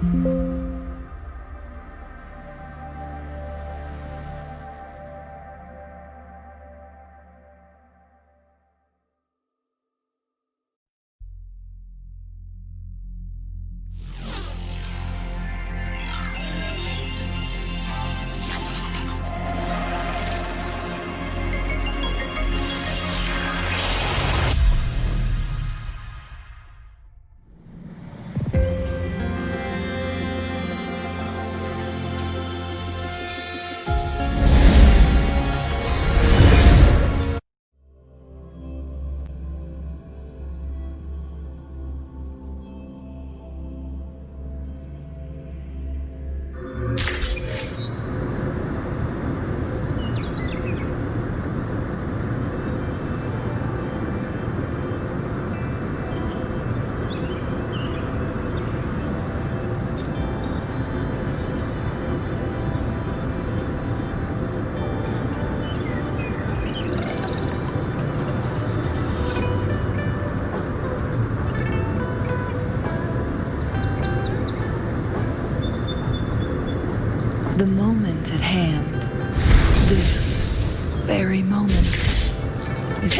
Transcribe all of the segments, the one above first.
The moment at hand, this very moment, is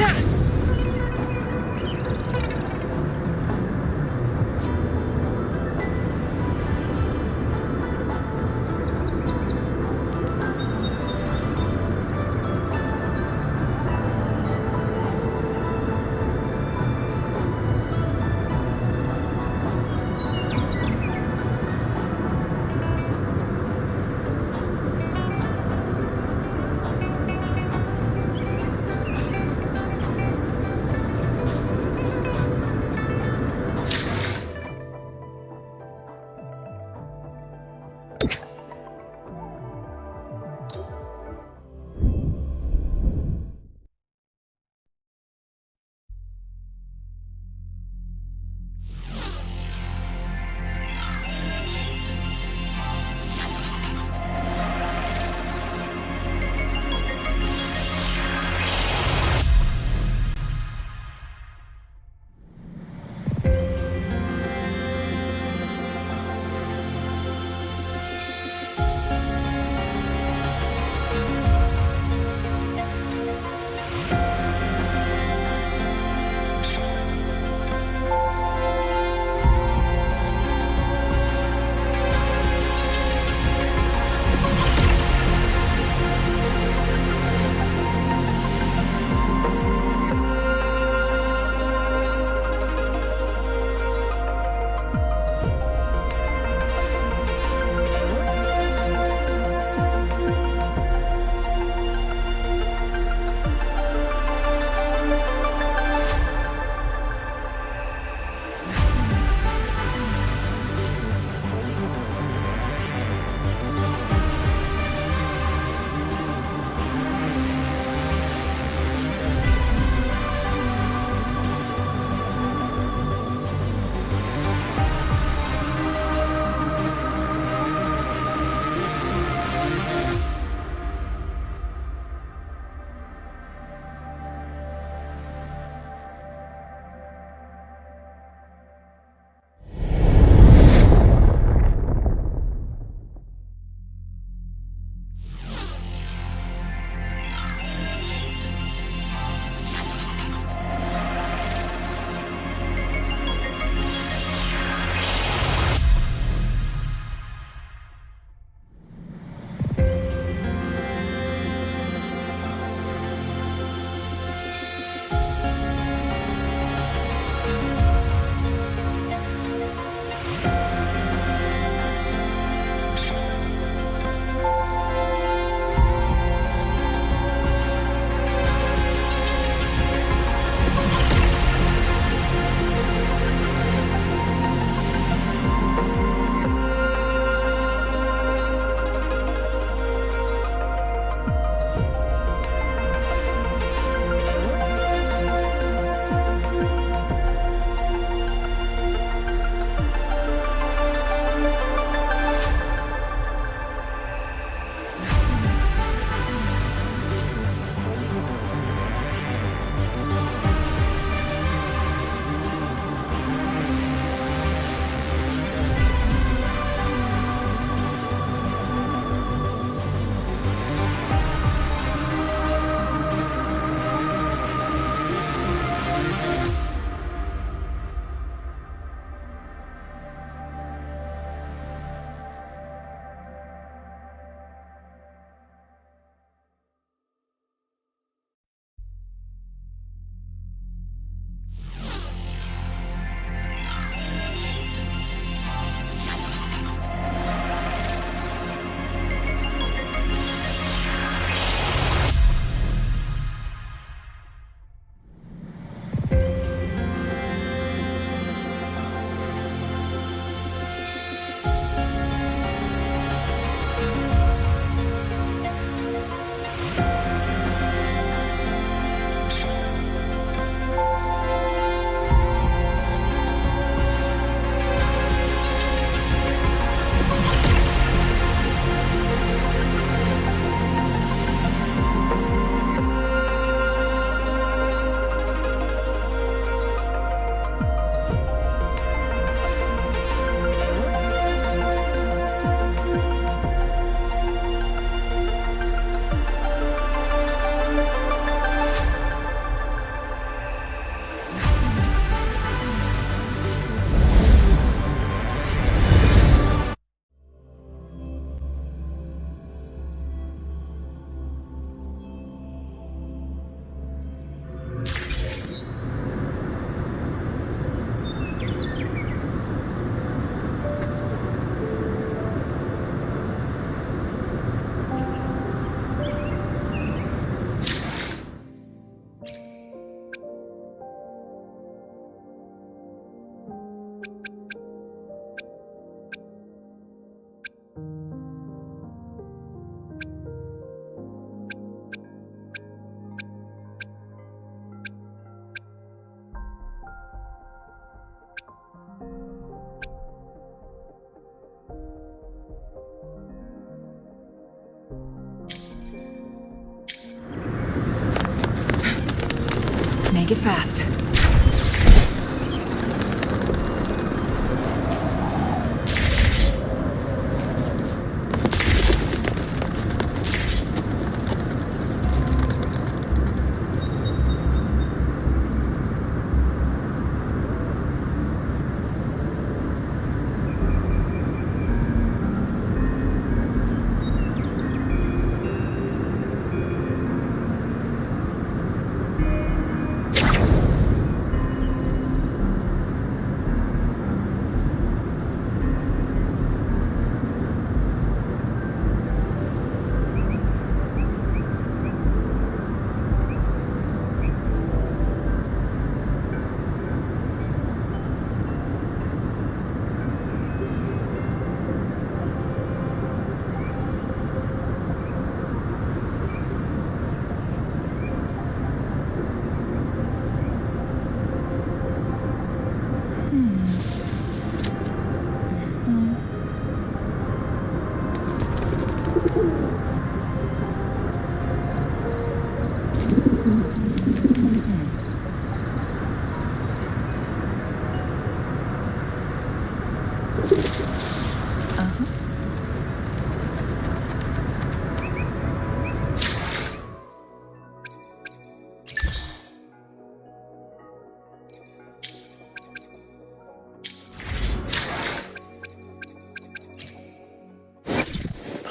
Make it fast.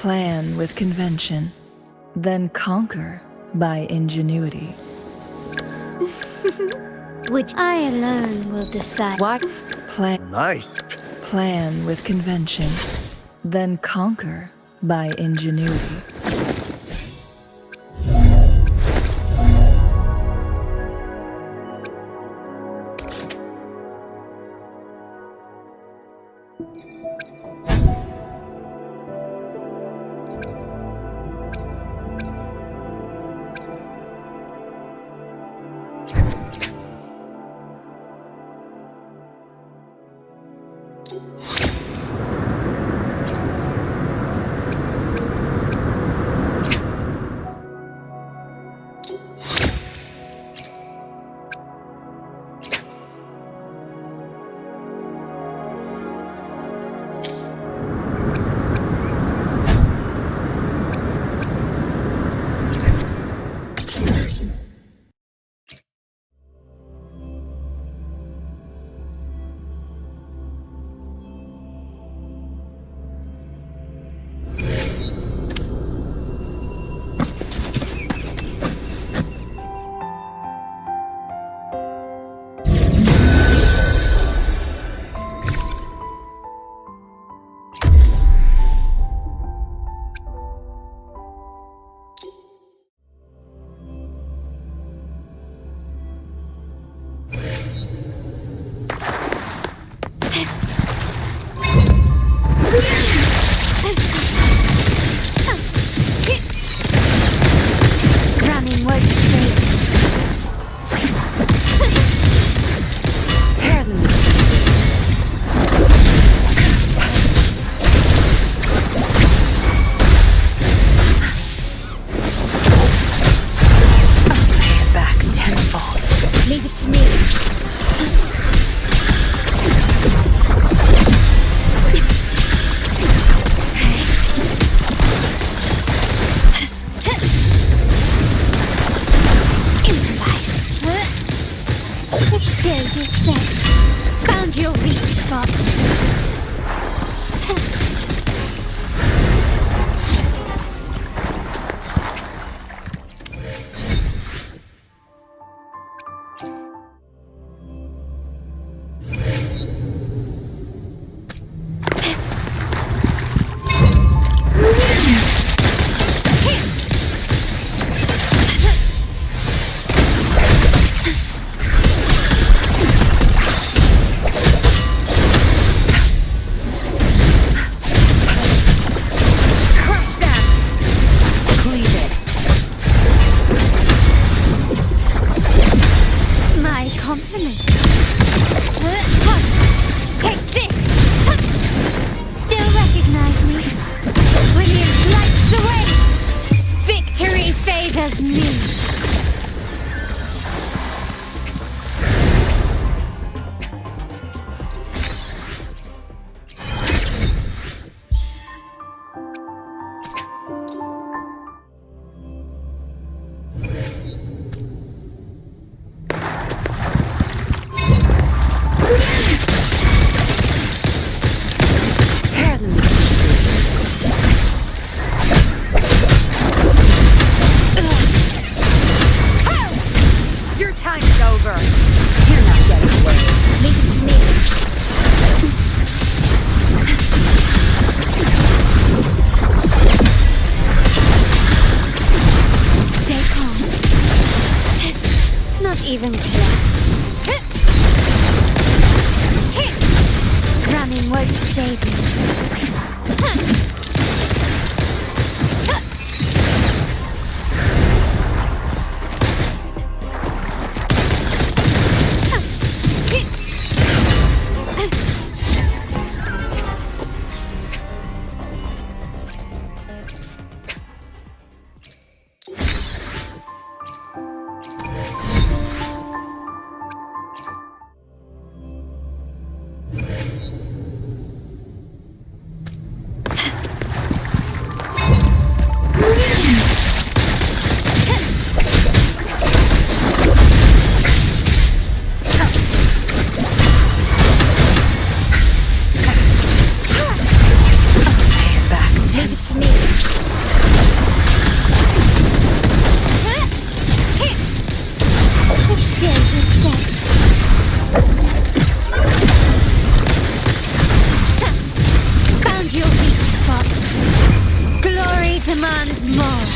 Plan with convention, then conquer by ingenuity. Which I alone will decide. What? Nice. Plan with convention, then conquer by ingenuity. it to me. The stage is set. Found your weak spot. Glory demands more.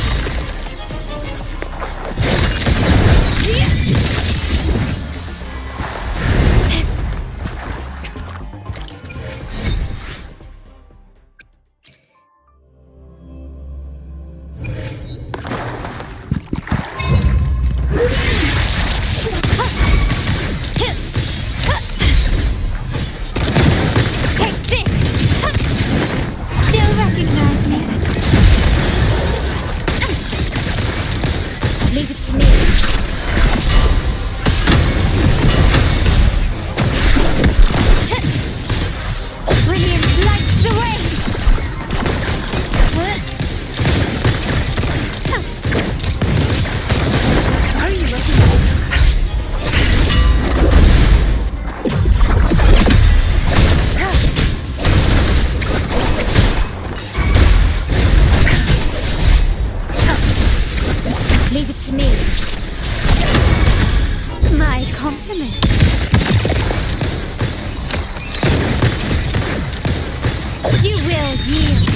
Leave it to me. Brilliance lights the way. Are you looking at this? Leave it to me. My compliment. You will yield.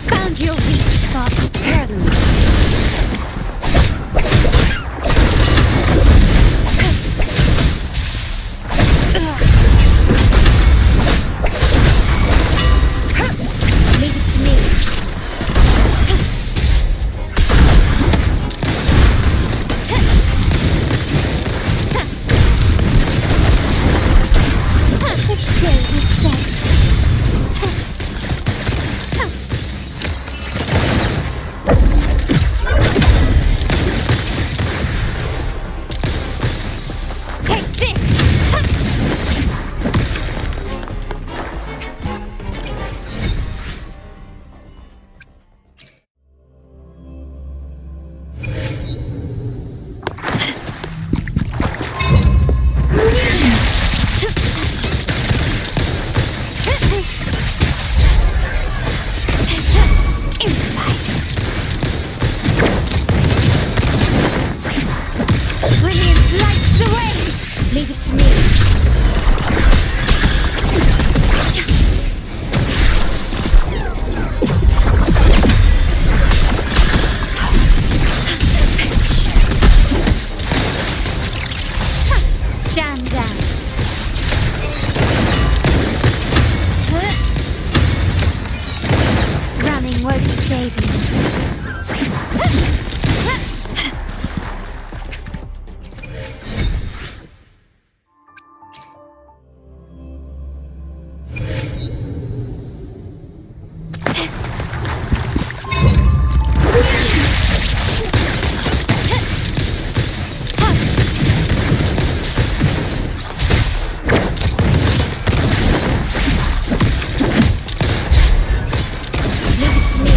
Found your weak spot. Tear them. Leave it to me. The stage is set. Take this! Brilliance lights the way! Leave it to me. Stand down. Running won't save you. Leave it to me.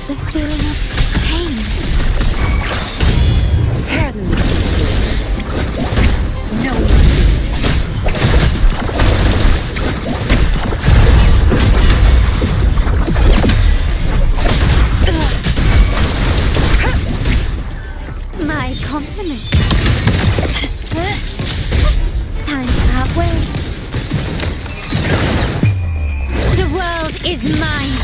The feeling of pain. Tear them. No. My compliment. Time to part ways. The world is mine.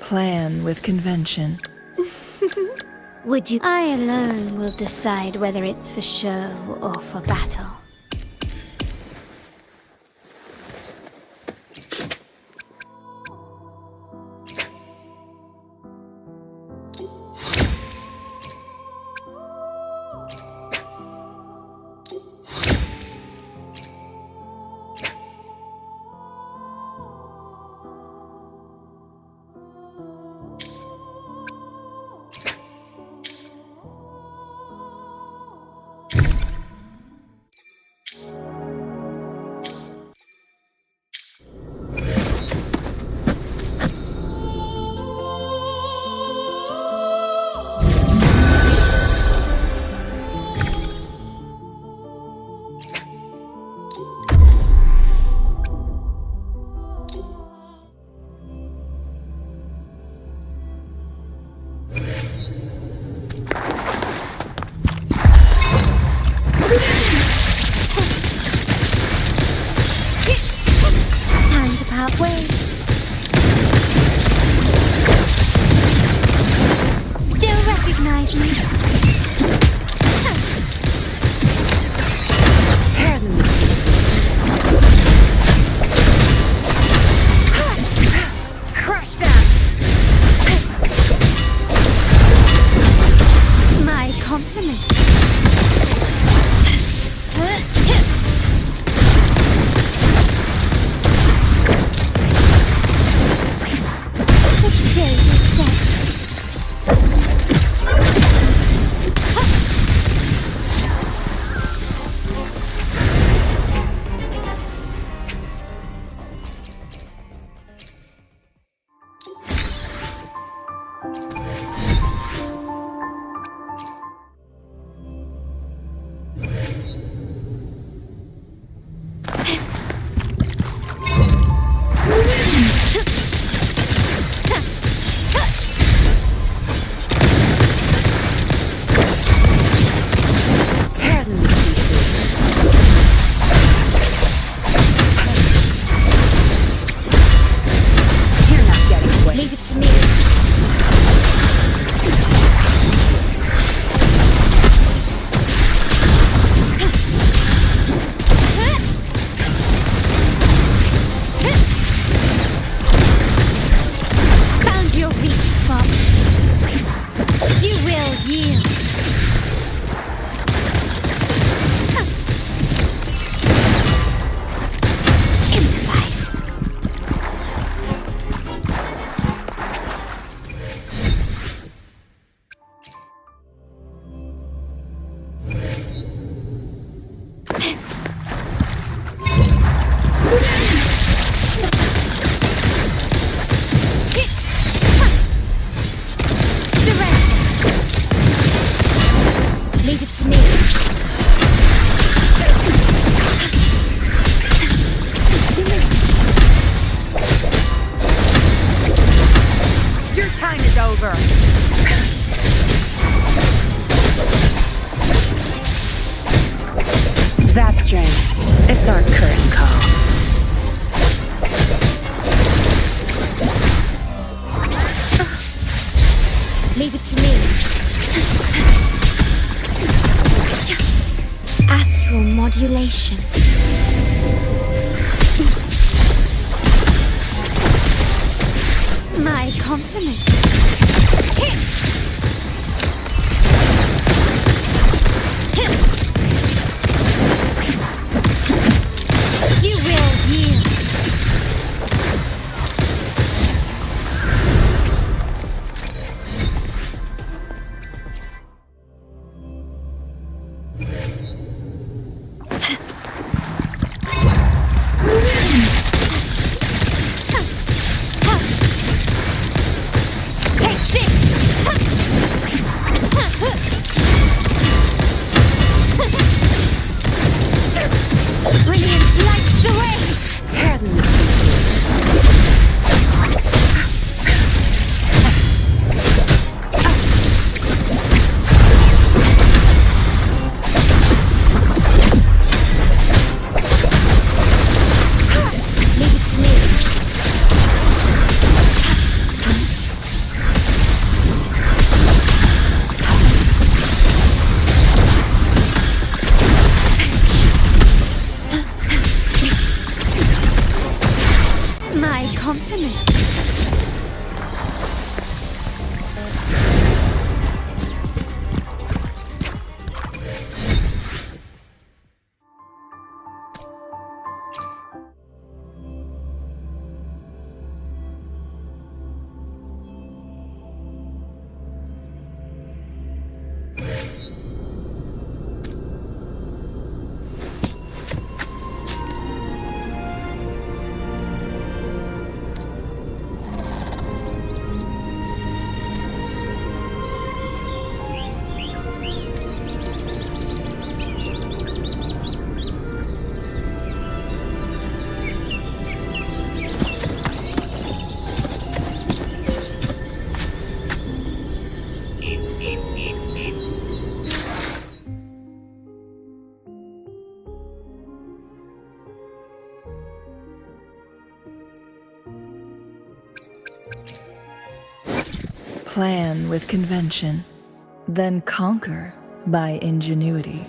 plan with convention. Would you? I alone will decide whether it's for show or for battle. Time to part ways. Still recognize me? Tear them. Crush them. My compliments. The stage is set. Tear them to pieces. You're not getting away. Leave it to me. Found your weak spot. You will yield. Improvise. Surrender. Leave it to me. Do it. Your time is over. Zapstring, it's our curtain call. Leave it to me. Astral modulation. My compliments. You will yield. plan with convention, then conquer by ingenuity.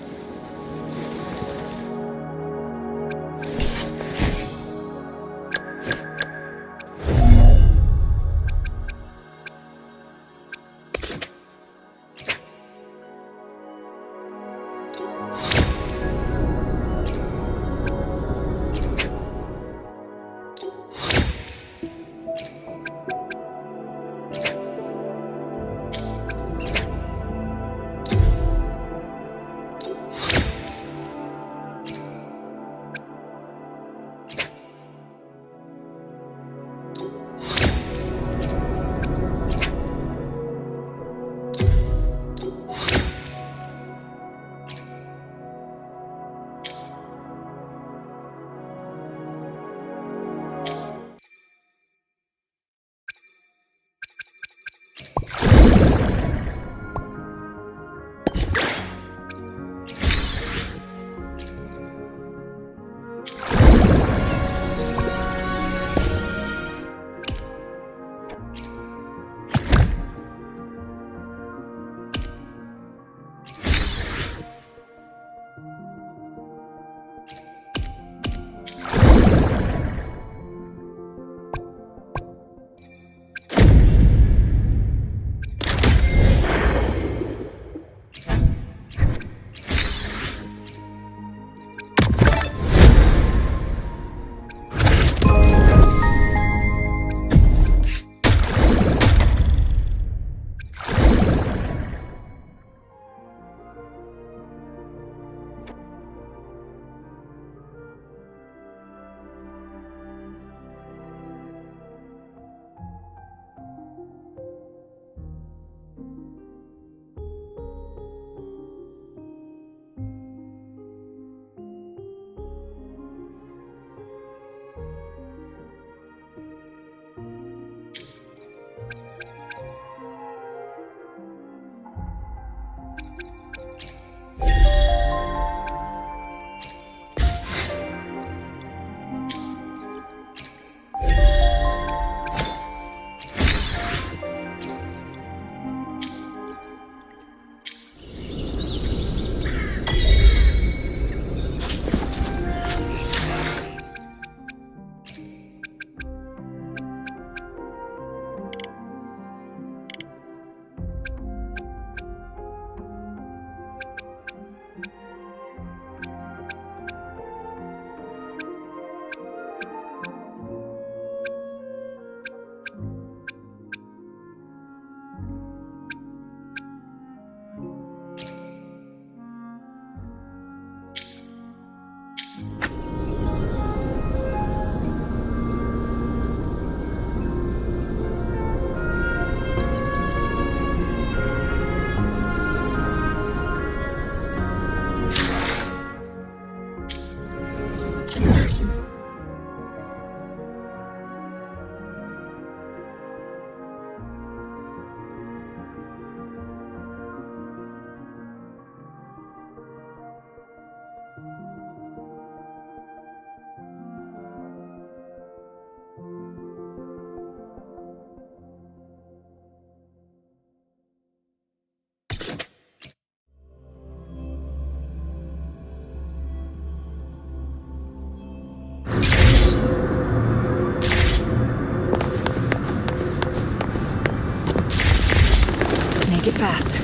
Make it fast.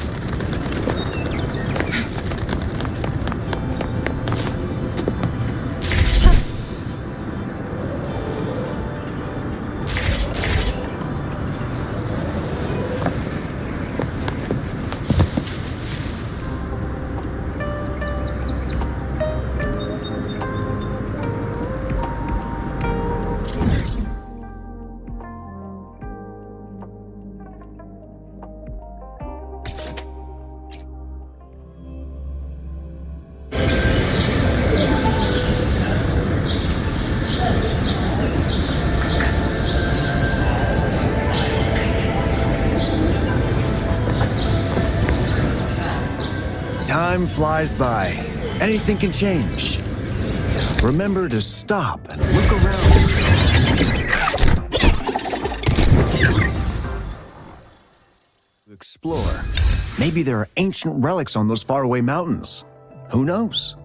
Time flies by. Anything can change. Remember to stop and look around. explore. Maybe there are ancient relics on those faraway mountains. Who knows?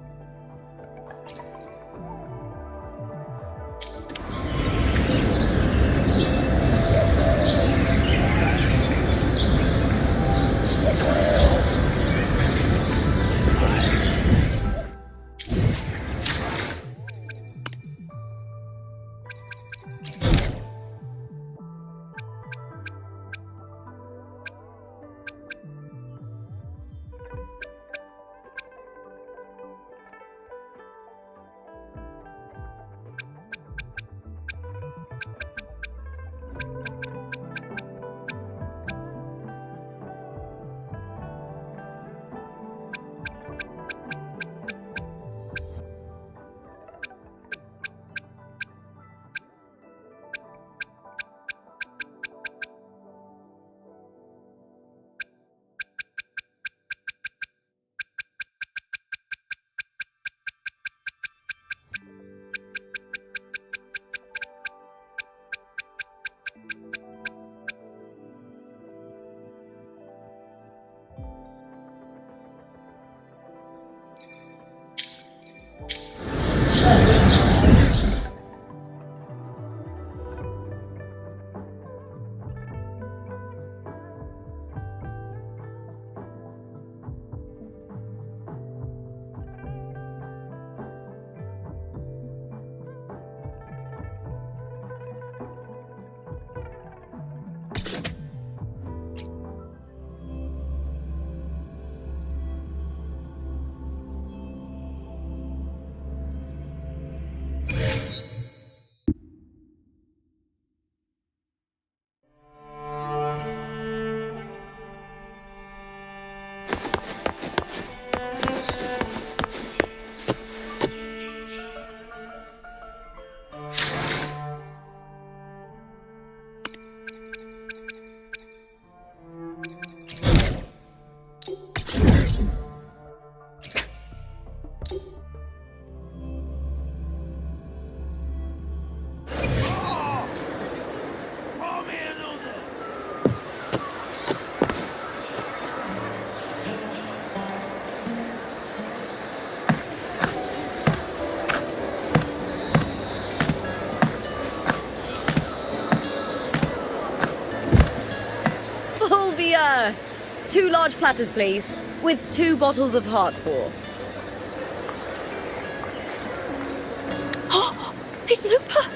Fulvia! 2 large platters, please, with 2 bottles of hardcore. Oh, it's Lupa!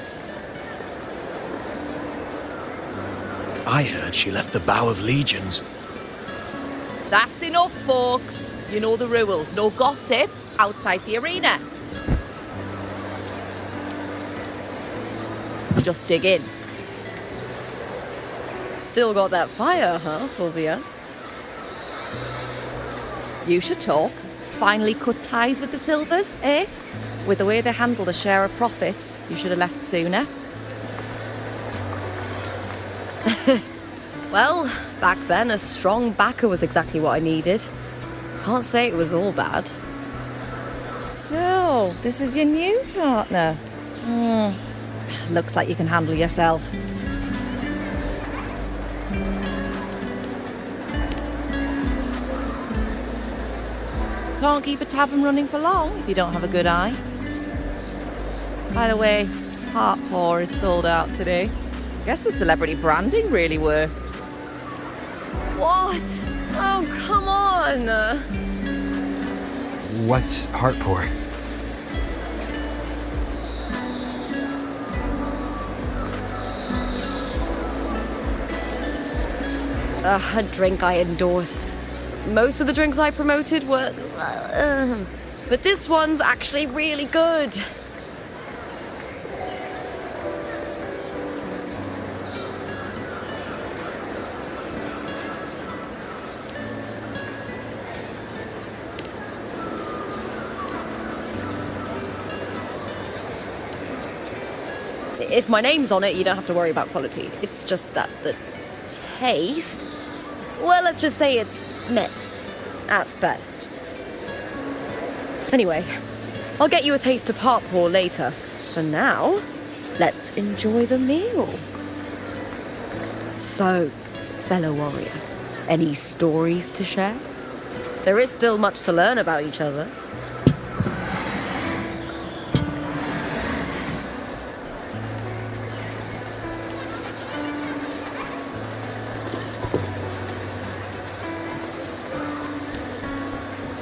I heard she left the Bow of Legions. That's enough, folks. You know the rules. No gossip outside the arena. Just dig in. Still got that fire, huh, Fulvia? You should talk. Finally cut ties with the Silvers, eh? With the way they handle the share of profits, you should have left sooner. Well, back then, a strong backer was exactly what I needed. Can't say it was all bad. So, this is your new partner. Looks like you can handle yourself. Can't keep a tavern running for long if you don't have a good eye. By the way, Heart Pour is sold out today. Guess the celebrity branding really worked. What? Oh, come on! What's heart pour? A drink I endorsed. Most of the drinks I promoted were... but this one's actually really good. If my name's on it, you don't have to worry about quality. It's just that the taste... well, let's just say it's meh, at best. Anyway, I'll get you a taste of Heart Pour later. For now, let's enjoy the meal. So, fellow warrior, Any stories to share? There is still much to learn about each other.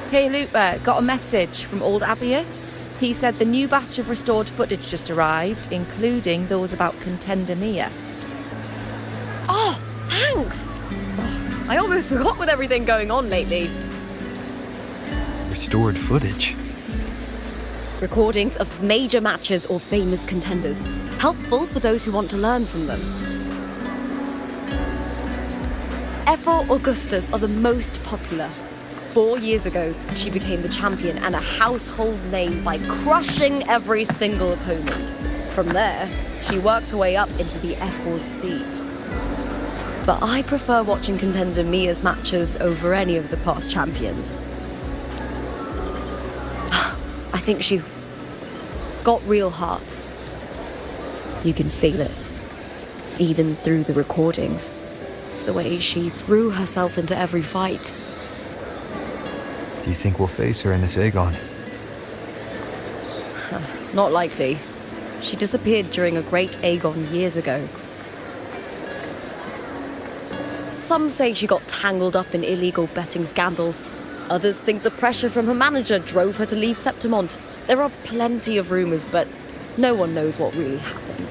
Hey Luke, got a message from old Abius. He said the new batch of restored footage just arrived, including those about Contender Mia. Oh, thanks! Oh, I almost forgot with everything going on lately. Restored footage. Recordings of major matches or famous contenders. Helpful for those who want to learn from them. F4 Augustas are the most popular. 4 years ago, she became the champion and a household name by crushing every single opponent. From there, she worked her way up into the F4 seat. But I prefer watching Contender Mia's matches over any of the past champions. I think she's got real heart. You can feel it, even through the recordings. The way she threw herself into every fight. Do you think we'll face her in this Aegon? Not likely. She disappeared during a great Aegon years ago. Some say she got tangled up in illegal betting scandals. Others think the pressure from her manager drove her to leave Septimont. There are plenty of rumours, but no one knows what really happened.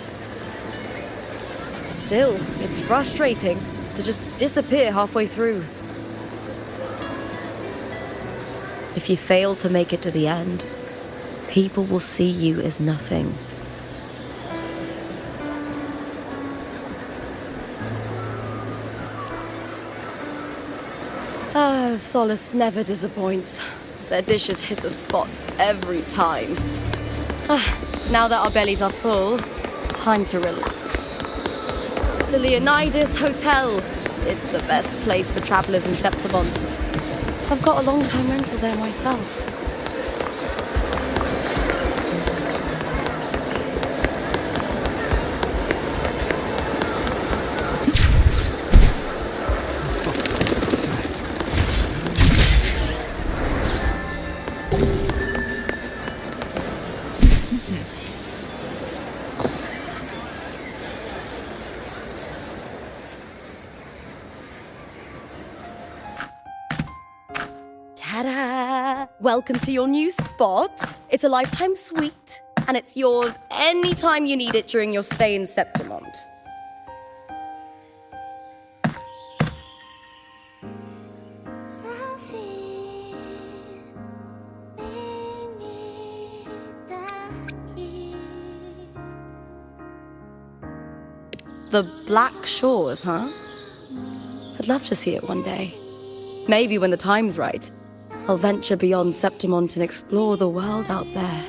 Still, it's frustrating to just disappear halfway through. If you fail to make it to the end, people will see you as nothing. Solace never disappoints. Their dishes hit the spot every time. Now that our bellies are full, time to relax. To Leonidas Hotel. It's the best place for travellers in Septimont. I've got a long-term rental there myself. Ta-da! Welcome to your new spot. It's a lifetime suite, and it's yours anytime you need it during your stay in Septimont. The Black Shores, huh? I'd love to see it one day. Maybe when the time's right, I'll venture beyond Septimont and explore the world out there.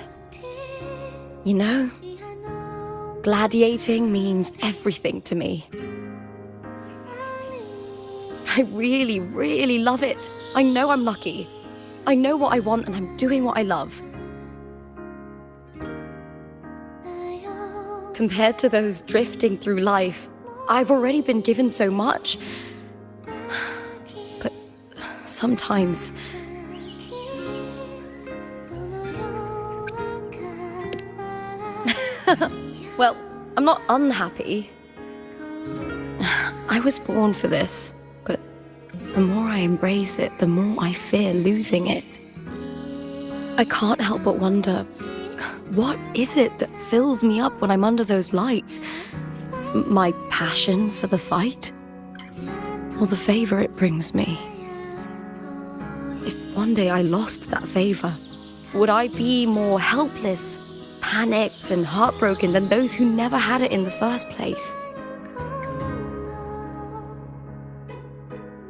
You know, gladiating means everything to me. I really, really love it. I know I'm lucky. I know what I want and I'm doing what I love. Compared to those drifting through life, I've already been given so much. But sometimes... Well, I'm not unhappy. I was born for this, but the more I embrace it, the more I fear losing it. I can't help but wonder, what is it that fills me up when I'm under those lights? My passion for the fight? Or the favor it brings me? If one day I lost that favor, would I be more helpless, panicked and heartbroken than those who never had it in the first place?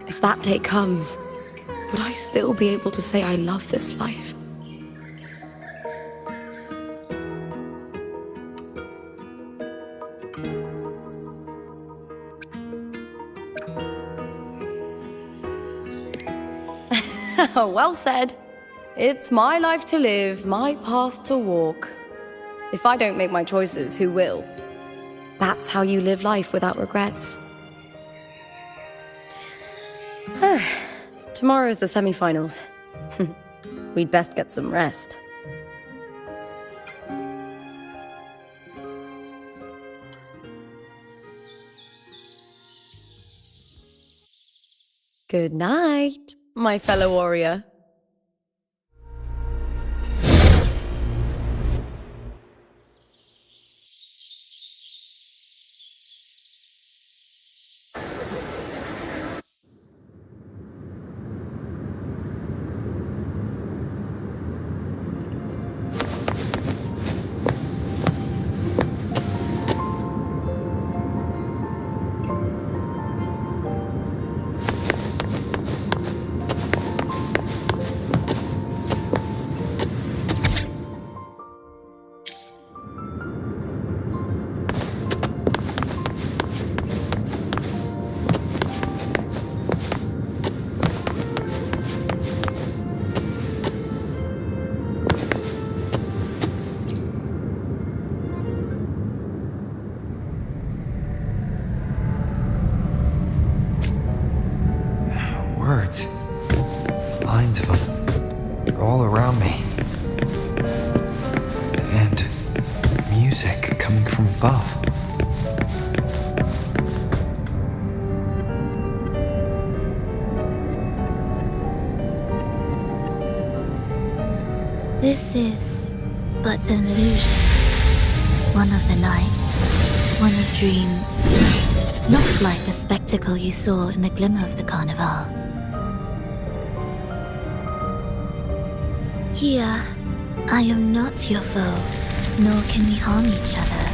If that day comes, would I still be able to say I love this life? Well said. It's my life to live, my path to walk. If I don't make my choices, who will? That's how you live life without regrets. Tomorrow's the semi-finals. We'd best get some rest. Good night, my fellow warrior. Words. Lines of them. They're all around me. And music coming from above. This is but an illusion. One of the nights, one of dreams. Not like the spectacle you saw in the glimmer of the carnival. Here, I am not your foe, nor can we harm each other,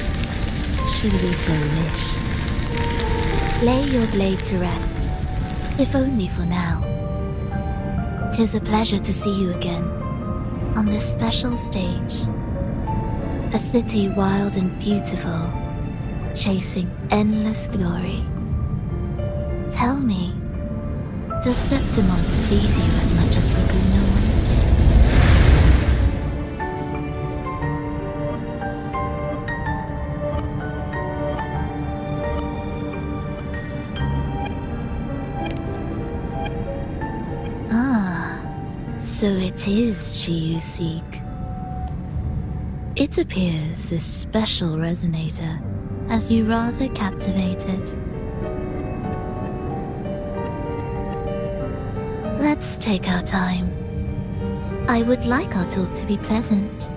should we so wish. Lay your blade to rest, if only for now. 'Tis a pleasure to see you again, on this special stage. A city wild and beautiful, chasing endless glory. Tell me, does Septimont please you as much as Raguno once did? So it is she you seek. It appears this special resonator has you rather captivated. Let's take our time. I would like our talk to be pleasant.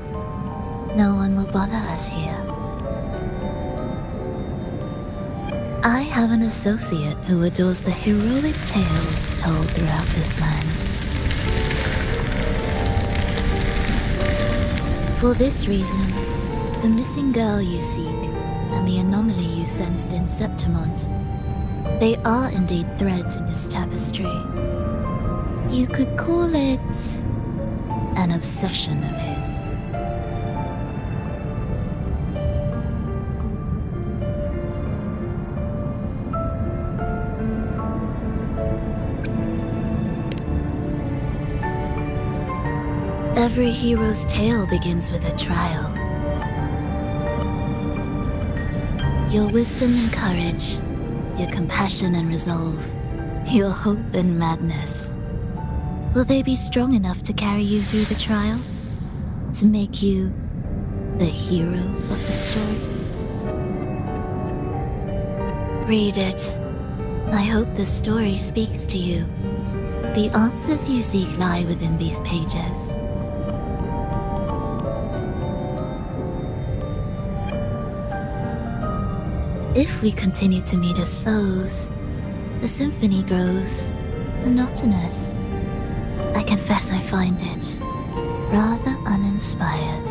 No one will bother us here. I have an associate who adores the heroic tales told throughout this land. For this reason, the missing girl you seek and the anomaly you sensed in Septimont, they are indeed threads in this tapestry. You could call it an obsession of his. Every hero's tale begins with a trial. Your wisdom and courage, your compassion and resolve, your hope and madness. Will they be strong enough to carry you through the trial? To make you the hero of the story? Read it. I hope the story speaks to you. The answers you seek lie within these pages. If we continue to meet as foes, the symphony grows monotonous. I confess I find it rather uninspired.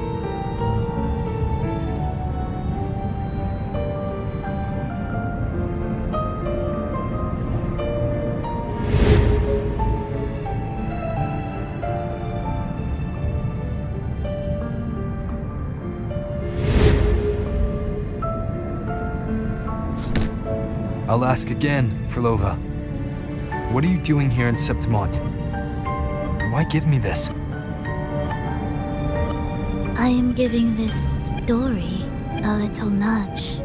I'll ask again, Frolova. What are you doing here in Septimont? Why give me this? I am giving this story a little nudge.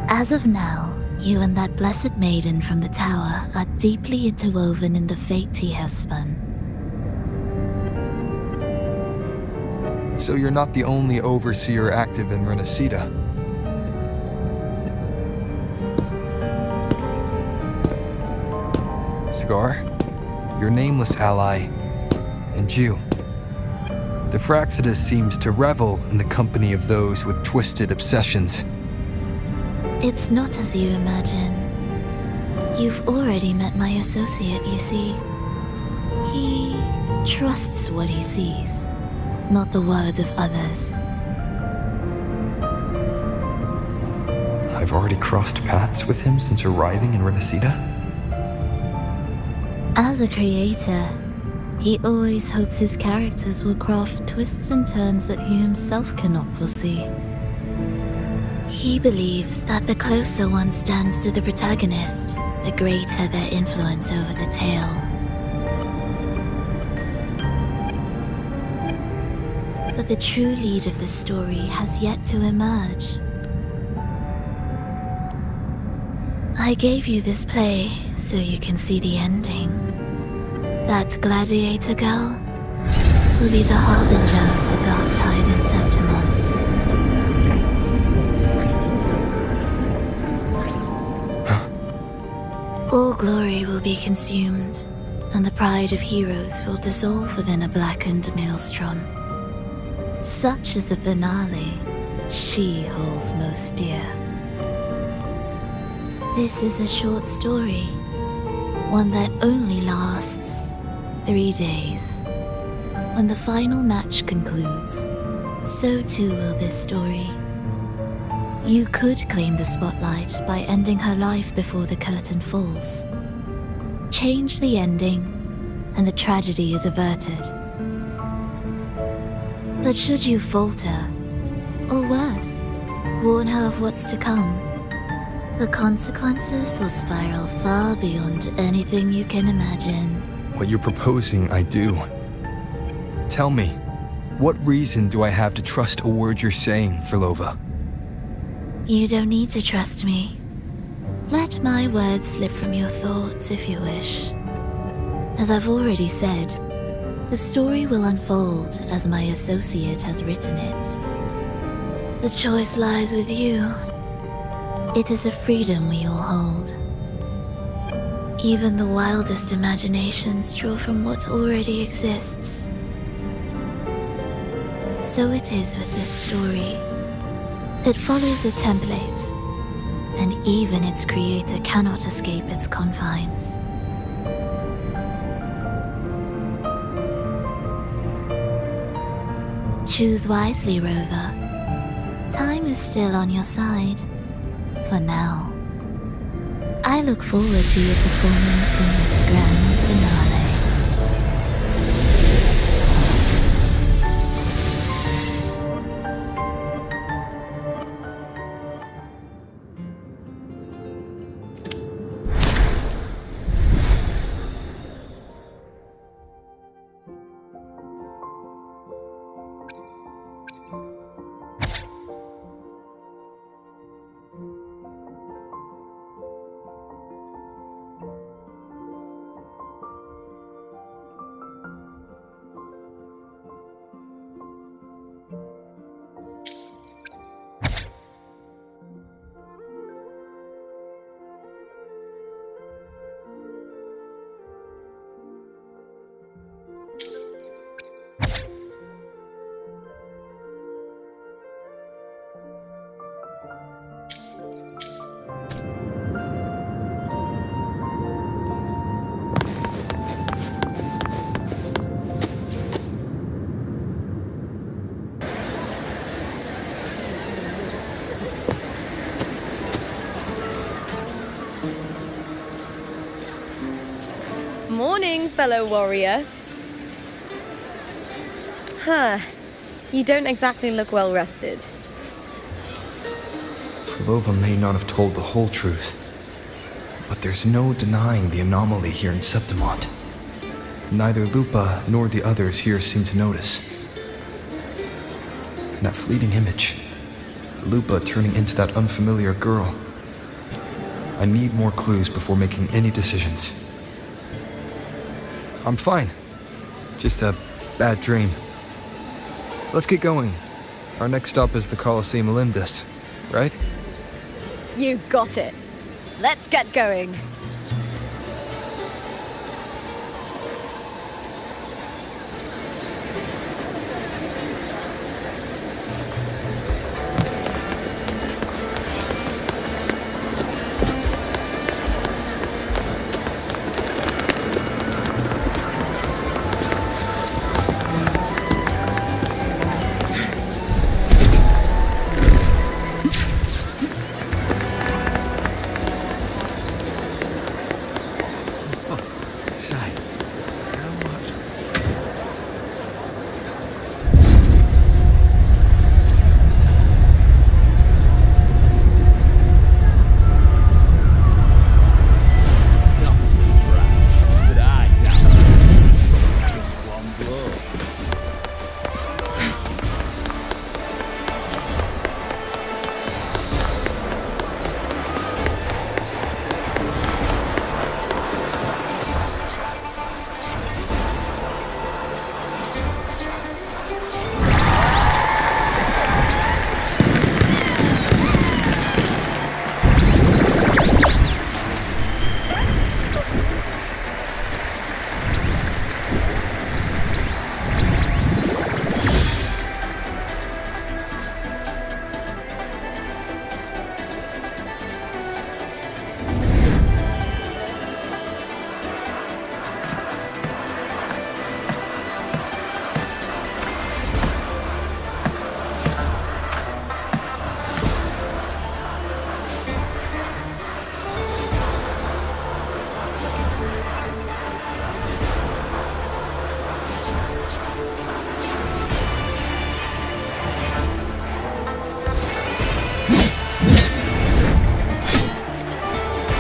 As of now, You and that blessed maiden from the tower are deeply interwoven in the fate he has spun. So you're not the only overseer active in Renacida. Scar, your nameless ally, and you. The Fraxidus seems to revel in the company of those with twisted obsessions. It's not as you imagine. You've already met my associate, you see. He trusts what he sees, not the words of others. I've already crossed paths with him since arriving in Renacida. As a creator, he always hopes his characters will craft twists and turns that he himself cannot foresee. He believes that the closer one stands to the protagonist, the greater their influence over the tale. But the true lead of the story has yet to emerge. I gave you this play so you can see the ending. That gladiator girl will be the harbinger of the dark tide in Septimont. All glory will be consumed, and the pride of heroes will dissolve within a blackened maelstrom. Such is the finale she holds most dear. This is a short story, one that only lasts 3 days. When the final match concludes, so too will this story. You could claim the spotlight by ending her life before the curtain falls. Change the ending, and the tragedy is averted. But should you falter, or worse, warn her of what's to come, the consequences will spiral far beyond anything you can imagine. What you're proposing, I do. Tell me, what reason do I have to trust a word you're saying, Frolova? You don't need to trust me. Let my words slip from your thoughts if you wish. As I've already said, the story will unfold as my associate has written it. The choice lies with you. It is a freedom we all hold. Even the wildest imaginations draw from what already exists. So it is with this story. It follows a template, and even its creator cannot escape its confines. Choose wisely, Rover. Time is still on your side, for now. I look forward to your performance in this grand finale. Morning, fellow warrior. You don't exactly look well rested. Frolova may not have told the whole truth, but there's no denying the anomaly here in Septimont. Neither Lupa nor the others here seem to notice. And that fleeting image, Lupa turning into that unfamiliar girl. I need more clues before making any decisions. I'm fine. Just a bad dream. Let's get going. Our next stop is the Colosseum Olympus, right? You got it. Let's get going.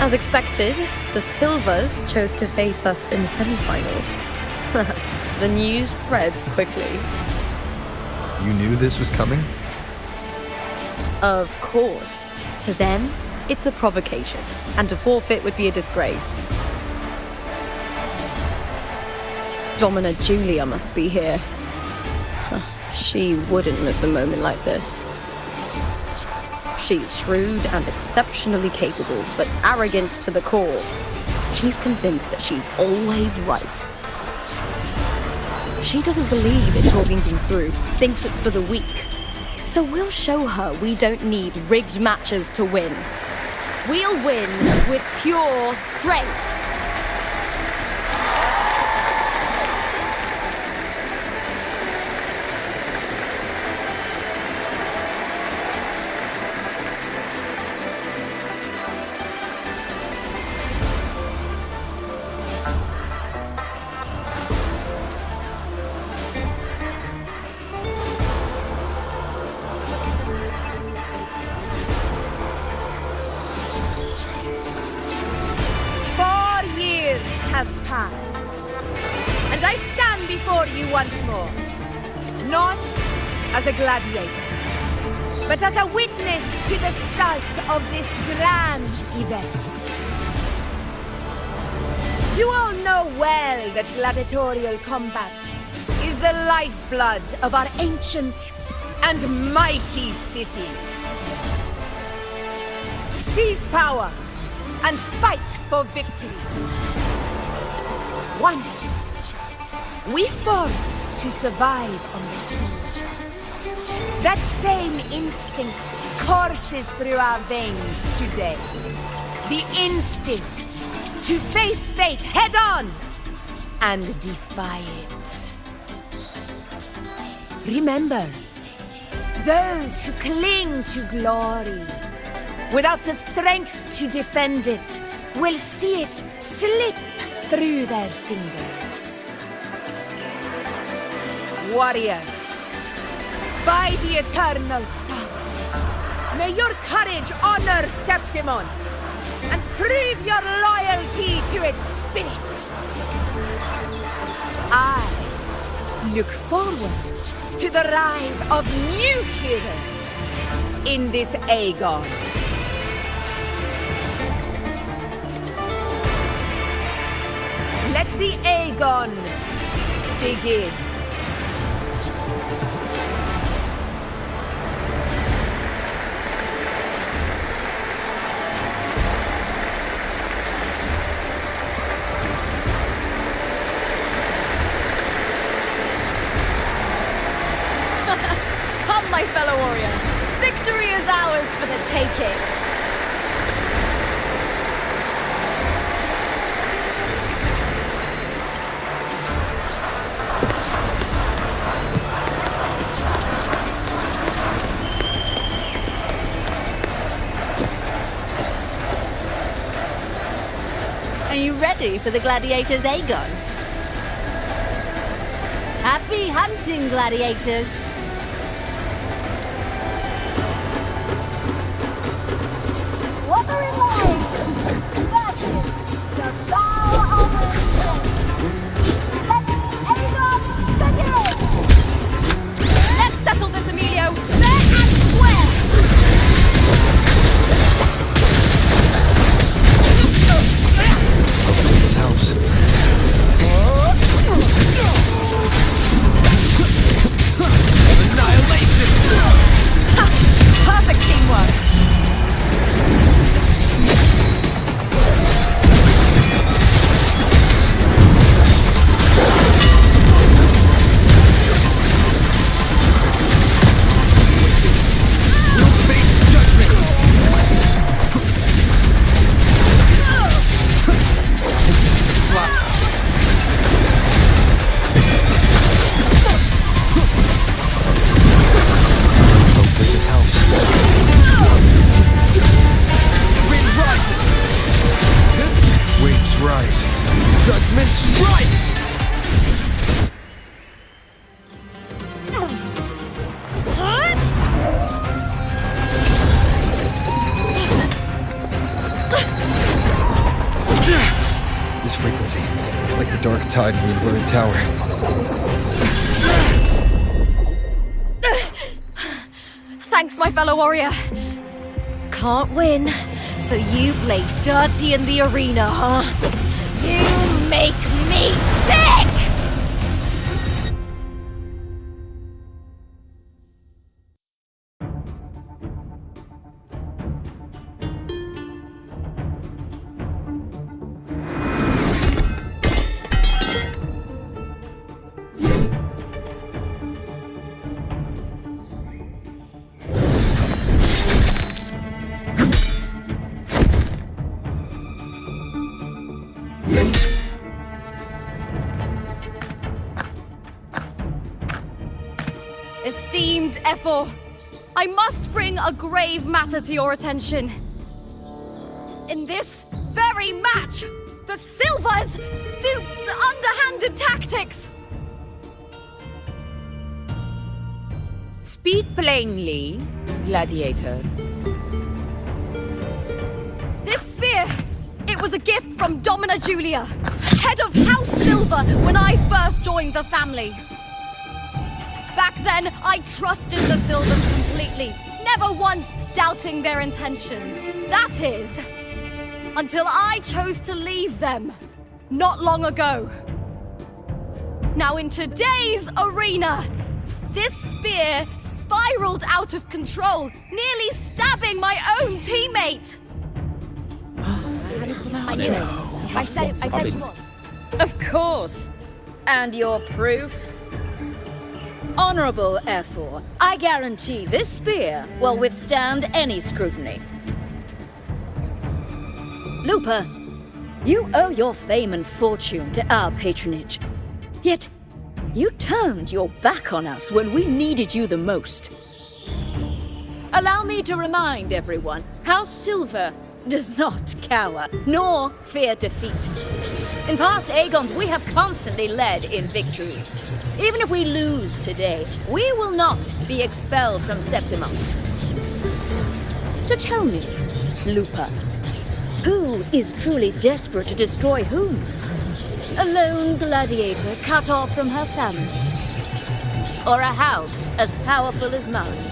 As expected, the Silvers chose to face us in the semi-finals. The news spreads quickly. You knew this was coming? Of course. To them, it's a provocation, and to forfeit would be a disgrace. Domina Julia must be here. She wouldn't miss a moment like this. She's shrewd and exceptionally capable, but arrogant to the core. She's convinced that she's always right. She doesn't believe in talking things through, thinks it's for the weak. So we'll show her we don't need rigged matches to win. We'll win with pure strength. have passed, and I stand before you once more, not as a gladiator, but as a witness to the start of this grand event. You all know well that gladiatorial combat is the lifeblood of our ancient and mighty city. Seize power and fight for victory. Once, we fought to survive on the seas. That same instinct courses through our veins today. The instinct to face fate head-on and defy it. Remember, those who cling to glory without the strength to defend it will see it slip through their fingers. Warriors, by the eternal sun, may your courage honor Septimont and prove your loyalty to its spirit. I look forward to the rise of new heroes in this Aegon. Let the Aegon begin. Come, my fellow warrior. Victory is ours for the taking. Are you ready for the gladiators, Aegon? Happy hunting, gladiators! Let's settle this, Emilio. Fair and square. This helps. Perfect teamwork. Hopefully this helps. Winds rise. Judgment strikes! This frequency, it's like the dark tide in the inverted tower. Thanks, my fellow warrior. Can't win, so you play dirty in the arena, huh? You make me sick! Esteemed Ephor, I must bring a grave matter to your attention. In this very match, the Silvers stooped to underhanded tactics. Speak plainly, gladiator. This spear, it was a gift from Domina Julia, head of House Silver when I first joined the family. Back then, I trusted the Silvers completely, never once doubting their intentions. That is, until I chose to leave them, not long ago. Now in today's arena, this spear spiraled out of control, nearly stabbing my own teammate. I knew it. I said it was. Of course. And your proof? Honorable Ephor, I guarantee this spear will withstand any scrutiny. Lupa, you owe your fame and fortune to our patronage. Yet, you turned your back on us when we needed you the most. Allow me to remind everyone, House Silver does not cower, nor fear defeat. In past Aegons, we have constantly led in victories. Even if we lose today, we will not be expelled from Septimont. So tell me, Lupa, who is truly desperate to destroy whom? A lone gladiator cut off from her family? Or a house as powerful as mine?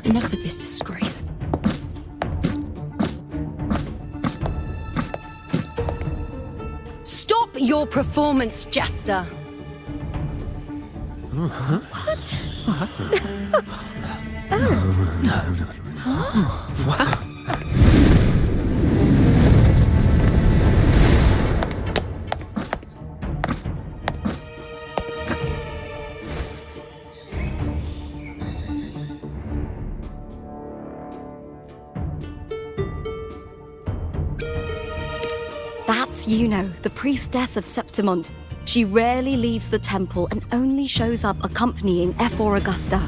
Enough of this disgrace. Stop your performance, Jester. What? That's Yuno, the priestess of Septimont. She rarely leaves the temple and only shows up accompanying F4 Augusta.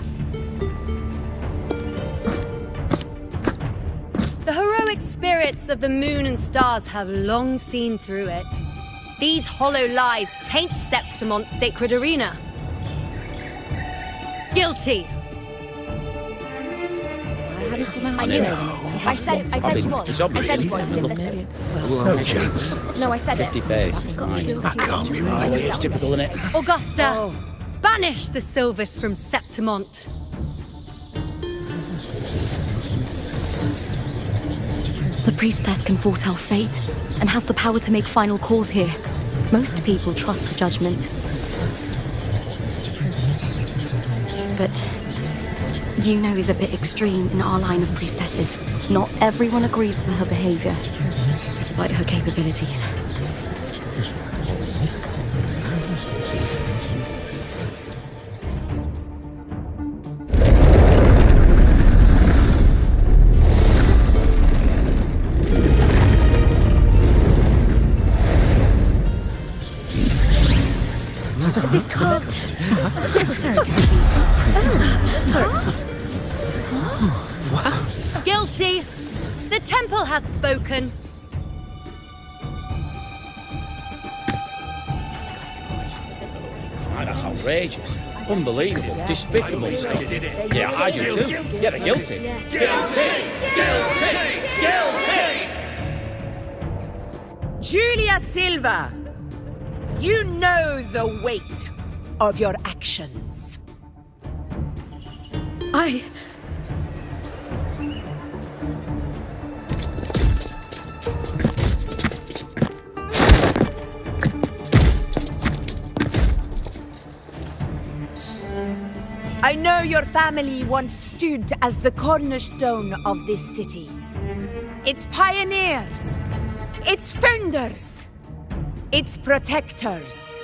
The heroic spirits of the moon and stars have long seen through it. These hollow lies taint Septimont's sacred arena. Guilty. I knew it. I said you was. It's I obvious. said you was, you didn't listen. No chance. No, I said it. 50 face. That can't be right. It's typical, isn't it? Augusta, banish the Silvus from Septimont. The priestess can foretell fate and has the power to make final calls here. Most people trust her judgment. But Yuno is a bit extreme in our line of priestesses. Not everyone agrees with her behavior, despite her capabilities. This can't. This is very confusing. Guilty. The temple has spoken. That's outrageous. Unbelievable. Despicable stuff. Yeah, I do too. Yeah, they're guilty. Guilty! Guilty! Guilty! Julia Silva, you know the weight of your actions. I know your family once stood as the cornerstone of this city. Its pioneers, its founders, its protectors.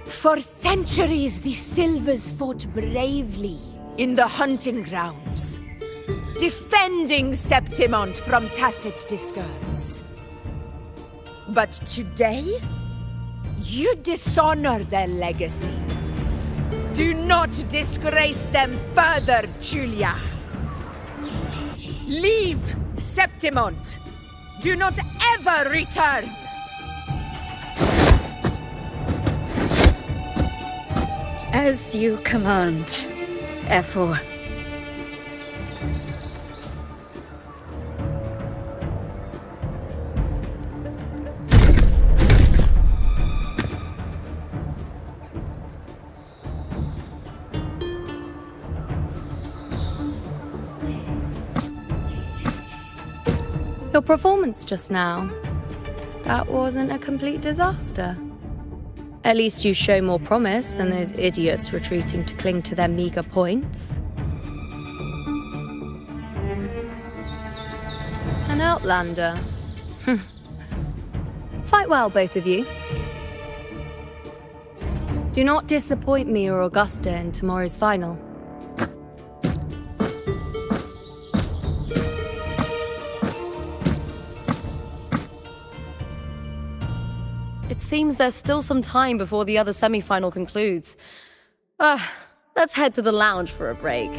For centuries, the Silvers fought bravely in the hunting grounds, defending Septimont from tacit discards. But today, you dishonor their legacy. Do not disgrace them further, Julia. Leave Septimont. Do not ever return. As you command, F4. Your performance just now, that wasn't a complete disaster. At least you show more promise than those idiots retreating to cling to their meager points. An outlander. Fight well, both of you. Do not disappoint me or Augusta in tomorrow's final. It seems there's still some time before the other semi-final concludes. Let's head to the lounge for a break.